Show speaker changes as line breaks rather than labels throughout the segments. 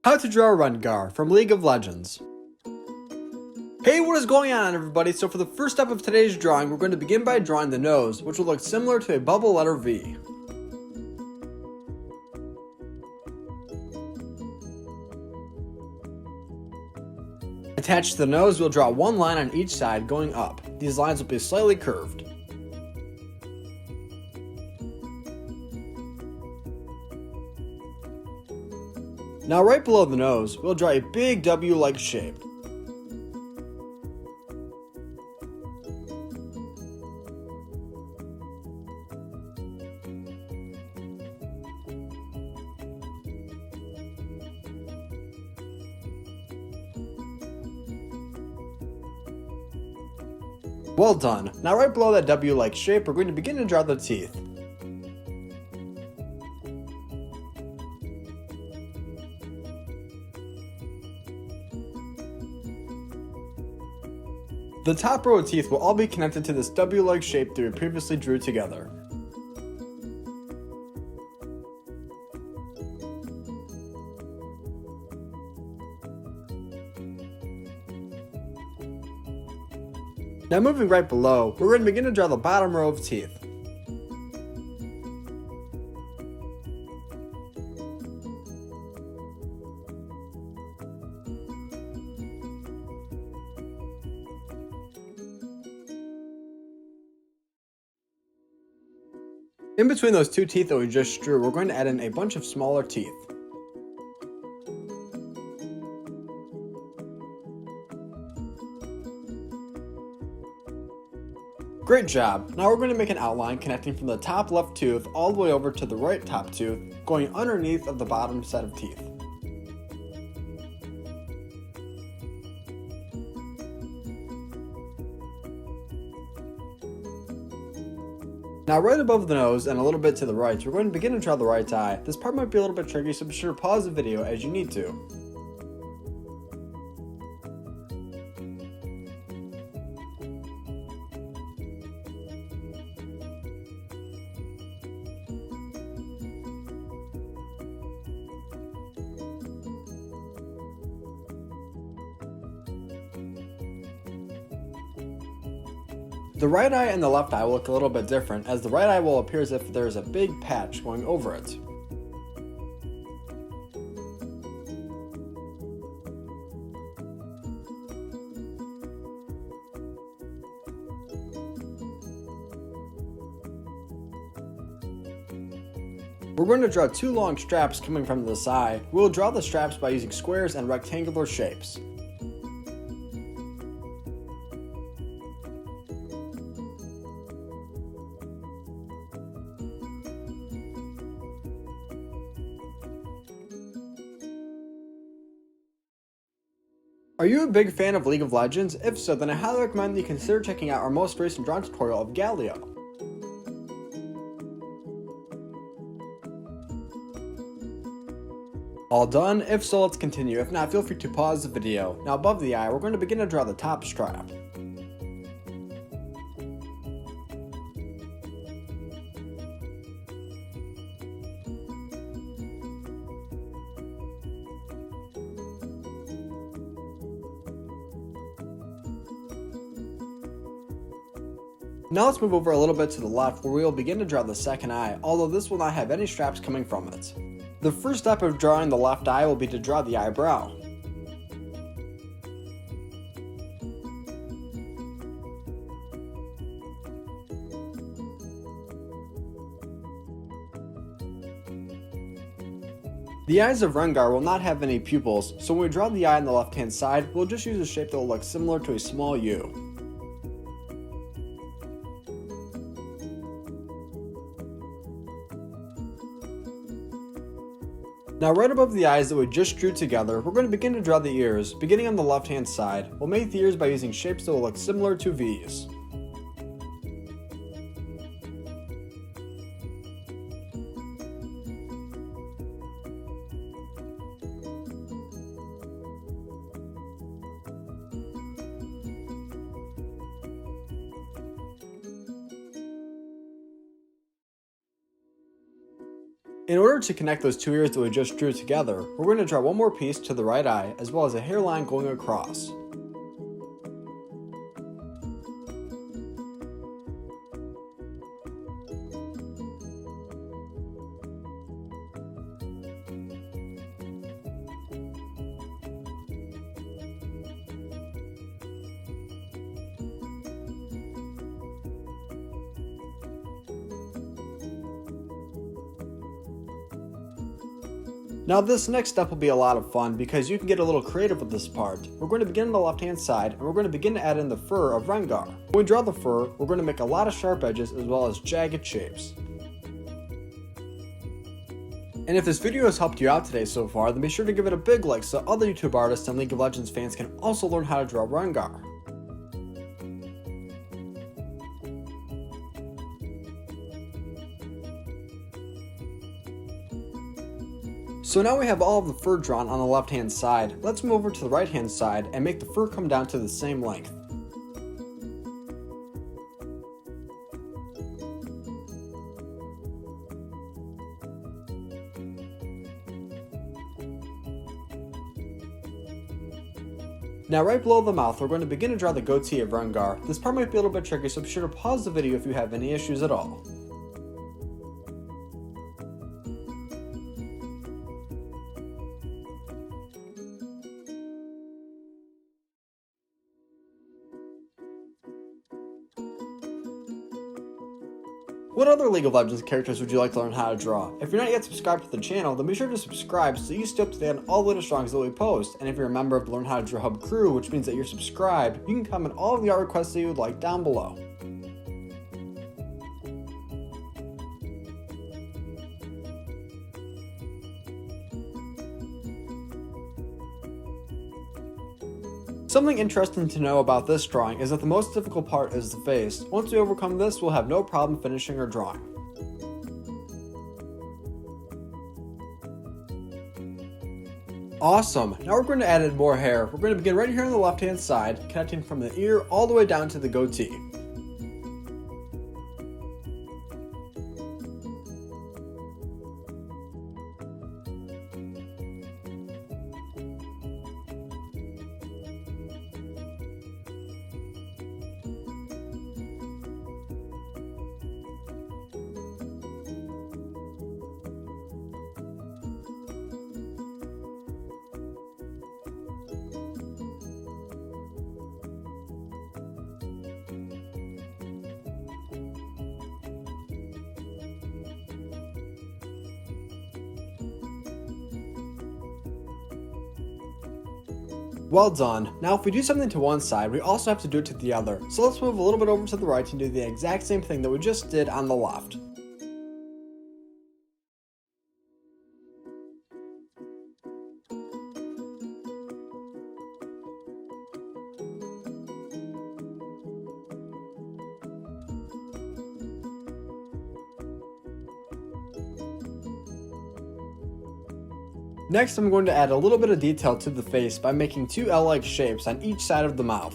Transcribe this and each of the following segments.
How to draw Rengar from League of Legends. Hey, what is going on everybody? So for the first step of today's drawing, we're going to begin by drawing the nose, which will look similar to a bubble letter V. Attached to the nose, we'll draw one line on each side going up. These lines will be slightly curved. Now right below the nose, we'll draw a big W-like shape. Well done. Now right below that W-like shape, we're going to begin to draw the teeth. The top row of teeth will all be connected to this W-like shape that we previously drew together. Now moving right below, we're going to begin to draw the bottom row of teeth. In between those two teeth that we just drew, we're going to add in a bunch of smaller teeth. Great job! Now we're going to make an outline connecting from the top left tooth all the way over to the right top tooth, going underneath of the bottom set of teeth. Now right above the nose and a little bit to the right, we're going to begin to draw the right eye. This part might be a little bit tricky, so be sure to pause the video as you need to. The right eye and the left eye will look a little bit different, as the right eye will appear as if there is a big patch going over it. We're going to draw two long straps coming from this eye. We'll draw the straps by using squares and rectangular shapes. Are you a big fan of League of Legends? If so, then I highly recommend that you consider checking out our most recent drawing tutorial of Galio. All done? If so, let's continue. If not, feel free to pause the video. Now above the eye, we're going to begin to draw the top strap. Now let's move over a little bit to the left where we will begin to draw the second eye, although this will not have any straps coming from it. The first step of drawing the left eye will be to draw the eyebrow. The eyes of Rengar will not have any pupils, so when we draw the eye on the left hand side, we'll just use a shape that will look similar to a small U. Now right above the eyes that we just drew together, we're going to begin to draw the ears. Beginning on the left hand side, we'll make the ears by using shapes that will look similar to V's. In order to connect those two ears that we just drew together, we're going to draw one more piece to the right eye as well as a hairline going across. Now this next step will be a lot of fun because you can get a little creative with this part. We're going to begin on the left hand side and we're going to begin to add in the fur of Rengar. When we draw the fur, we're going to make a lot of sharp edges as well as jagged shapes. And if this video has helped you out today so far, then be sure to give it a big like so other YouTube artists and League of Legends fans can also learn how to draw Rengar. So now we have all of the fur drawn on the left hand side, let's move over to the right hand side and make the fur come down to the same length. Now right below the mouth, we're going to begin to draw the goatee of Rengar. This part might be a little bit tricky, so be sure to pause the video if you have any issues at all. What other League of Legends characters would you like to learn how to draw? If you're not yet subscribed to the channel, then be sure to subscribe so you stay up to date on all the latest drawings that we post. And if you're a member of the Learn How to Draw Hub crew, which means that you're subscribed, you can comment all of the art requests that you would like down below. Something interesting to know about this drawing is that the most difficult part is the face. Once we overcome this, we'll have no problem finishing our drawing. Awesome! Now we're going to add in more hair. We're going to begin right here on the left hand side, connecting from the ear all the way down to the goatee. Well done. Now if we do something to one side, we also have to do it to the other. So let's move a little bit over to the right and do the exact same thing that we just did on the left. Next, I'm going to add a little bit of detail to the face by making two L-like shapes on each side of the mouth.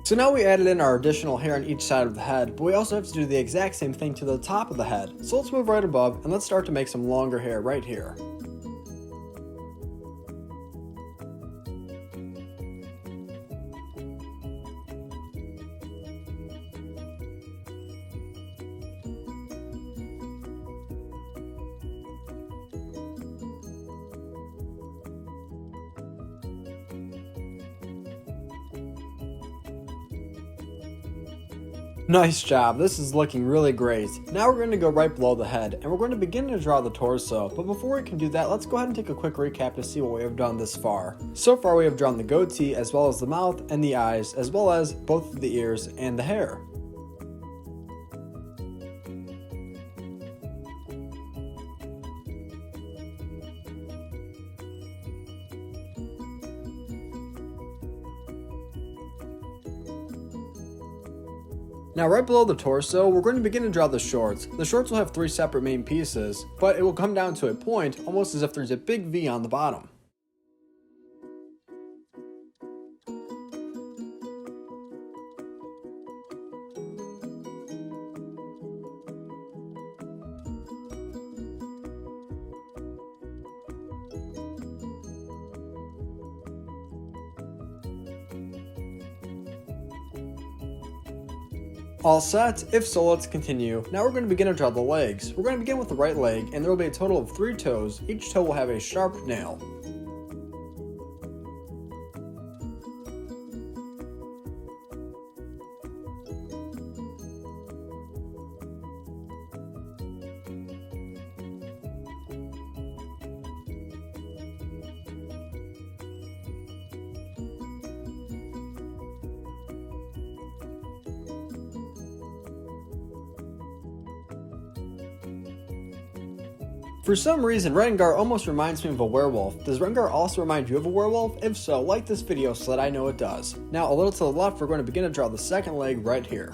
So now we added in our additional hair on each side of the head, but we also have to do the exact same thing to the top of the head. So let's move right above and let's start to make some longer hair right here. Nice job, this is looking really great. Now we're going to go right below the head, and we're going to begin to draw the torso, but before we can do that, let's go ahead and take a quick recap to see what we have done this far. So far we have drawn the goatee, as well as the mouth and the eyes, as well as both of the ears and the hair. Now right below the torso, we're going to begin to draw the shorts. The shorts will have three separate main pieces, but it will come down to a point, almost as if there's a big V on the bottom. All set? If so, let's continue. Now we're going to begin to draw the legs. We're going to begin with the right leg, and there will be a total of 3 toes. Each toe will have a sharp nail. For some reason, Rengar almost reminds me of a werewolf. Does Rengar also remind you of a werewolf? If so, like this video so that I know it does. Now, a little to the left, we're going to begin to draw the second leg right here.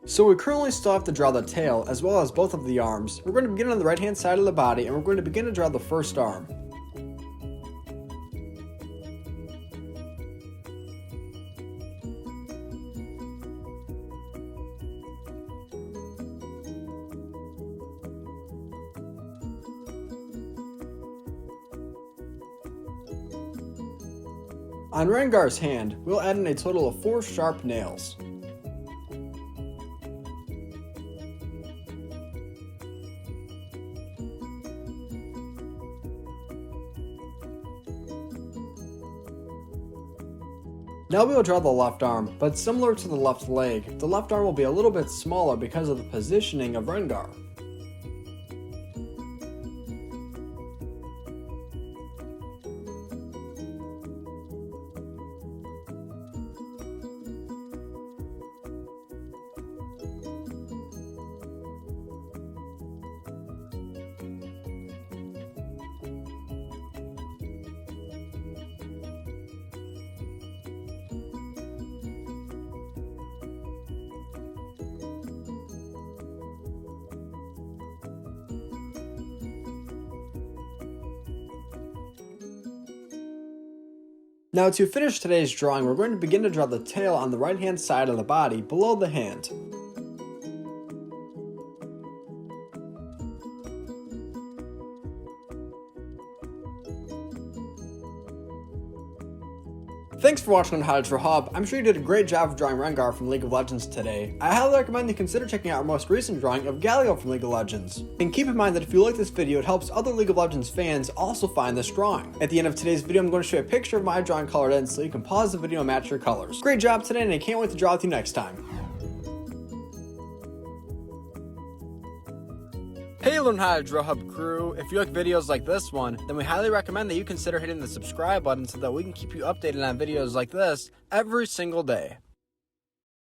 So we currently still have to draw the tail as well as both of the arms. We're going to begin on the right hand side of the body, and we're going to begin to draw the first arm. On Rengar's hand, we'll add in a total of 4 sharp nails. Now we will draw the left arm, but similar to the left leg, the left arm will be a little bit smaller because of the positioning of Rengar. Now to finish today's drawing, we're going to begin to draw the tail on the right hand side of the body below the hand. Thanks for watching Untitled Chapter. I'm sure you did a great job of drawing Rengar from League of Legends today. I highly recommend you consider checking out our most recent drawing of Galio from League of Legends. And keep in mind that if you like this video, it helps other League of Legends fans also find this drawing. At the end of today's video, I'm going to show you a picture of my drawing colored in so you can pause the video and match your colors. Great job today, and I can't wait to draw with you next time. Hey Learn How to Draw Hub crew, if you like videos like this one, then we highly recommend that you consider hitting the subscribe button so that we can keep you updated on videos like this every single day.